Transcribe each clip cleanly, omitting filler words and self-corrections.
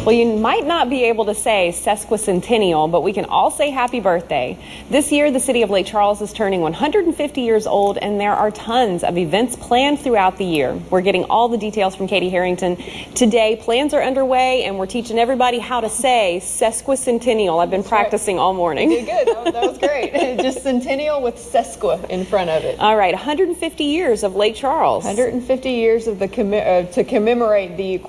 Well, you might not be able to say sesquicentennial, but we can all say happy birthday. This year, the city of Lake Charles is turning 150 years old, and there are tons of events planned throughout the year. We're getting all the details from Katie Harrington. Today, plans are underway, and we're teaching everybody how to say sesquicentennial. I've been practicing all morning. You did good. That was great. Just centennial with sesqui in front of it. All right, 150 years of Lake Charles. 150 years of to commemorate the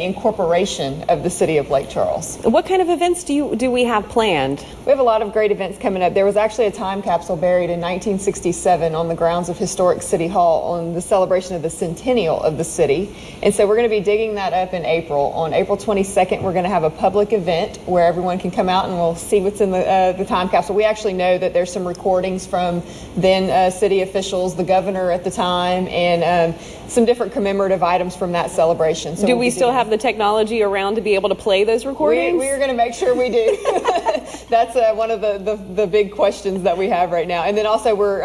incorporation of the city of Lake Charles. What kind of events do we have planned? We have a lot of great events coming up. There was actually a time capsule buried in 1967 on the grounds of historic City Hall on the celebration of the centennial of the city. And so we're going to be digging that up in April. On April 22nd, we're going to have a public event where everyone can come out and we'll see what's in the time capsule. We actually know that there's some recordings from then city officials, the governor at the time, and some different commemorative items from that celebration. So do we still have the technology around to be able to play those recordings? We are going to make sure we do. That's one of the big questions that we have right now. And then also we're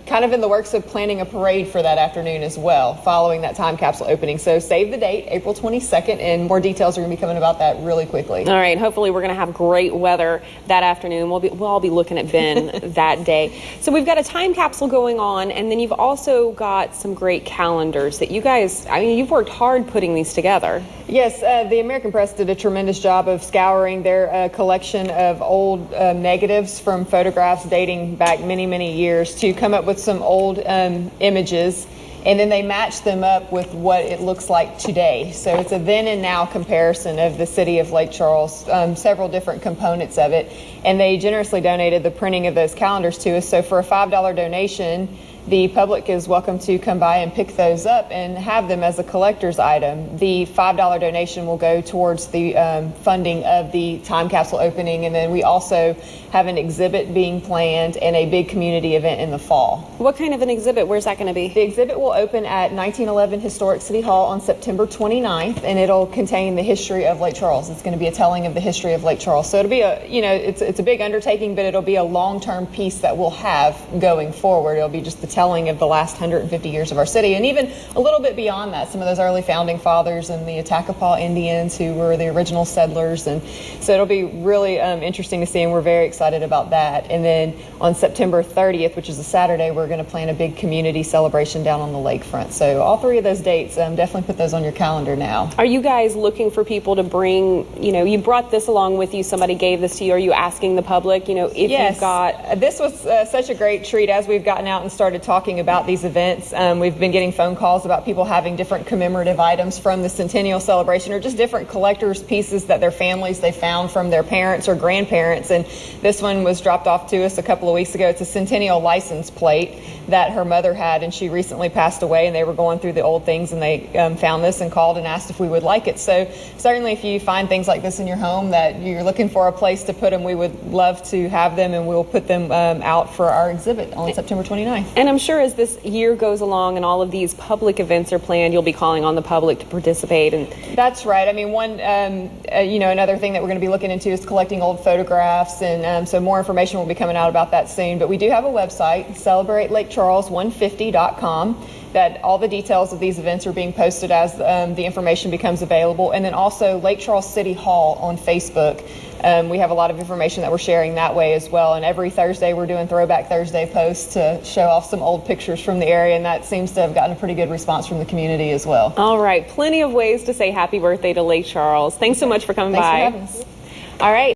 kind of in the works of planning a parade for that afternoon as well, following that time capsule opening. So save the date, April 22nd, and more details are going to be coming about that really quickly. All right. Hopefully we're going to have great weather that afternoon. We'll all be looking at Ben that day. So we've got a time capsule going on, and then you've also got some great calendars that you guys, you've worked hard putting these together. Yes, the American Press did a tremendous job of scouring their collection of old negatives from photographs dating back many, many years to come up with some old images, and then they matched them up with what it looks like today. So it's a then and now comparison of the city of Lake Charles, several different components of it, and they generously donated the printing of those calendars to us. So for a $5 donation, the public is welcome to come by and pick those up and have them as a collector's item. The $5 donation will go towards the funding of the time capsule opening, and then we also have an exhibit being planned and a big community event in the fall. What kind of an exhibit? Where's that going to be? The exhibit will open at 1911 Historic City Hall on September 29th, and it'll contain the history of Lake Charles. It's going to be a telling of the history of Lake Charles. So it'll be it's a big undertaking, but it'll be a long-term piece that we'll have going forward. It'll be just the telling of the last 150 years of our city, and even a little bit beyond that, some of those early founding fathers and the Attakapaw Indians who were the original settlers. And so it'll be really interesting to see, and we're very excited about that. And then on September 30th, which is a Saturday, we're going to plan a big community celebration down on the lakefront. So all three of those dates, definitely put those on your calendar now. Are you guys looking for people to bring, you brought this along with you, somebody gave this to you, are you asking the public, if yes, you've got... This was such a great treat as we've gotten out and started talking about these events. We've been getting phone calls about people having different commemorative items from the centennial celebration, or just different collector's pieces that their families they found from their parents or grandparents. And this one was dropped off to us a couple of weeks ago. It's a centennial license plate that her mother had, and she recently passed away, and they were going through the old things, and they found this and called and asked if we would like it. So certainly if you find things like this in your home that you're looking for a place to put them, we would love to have them, and we'll put them out for our exhibit on September 29th. And I'm sure as this year goes along and all of these public events are planned, you'll be calling on the public to participate. And that's right. Another thing that we're going to be looking into is collecting old photographs, and so more information will be coming out about that soon. But we do have a website, CelebrateLakeCharles150.com, that all the details of these events are being posted as the information becomes available. And then also Lake Charles City Hall on Facebook. We have a lot of information that we're sharing that way as well. And every Thursday we're doing Throwback Thursday posts to show off some old pictures from the area, and that seems to have gotten a pretty good response from the community as well. All right. Plenty of ways to say happy birthday to Lake Charles. Thanks so much for coming by. Thanks for having us. All right.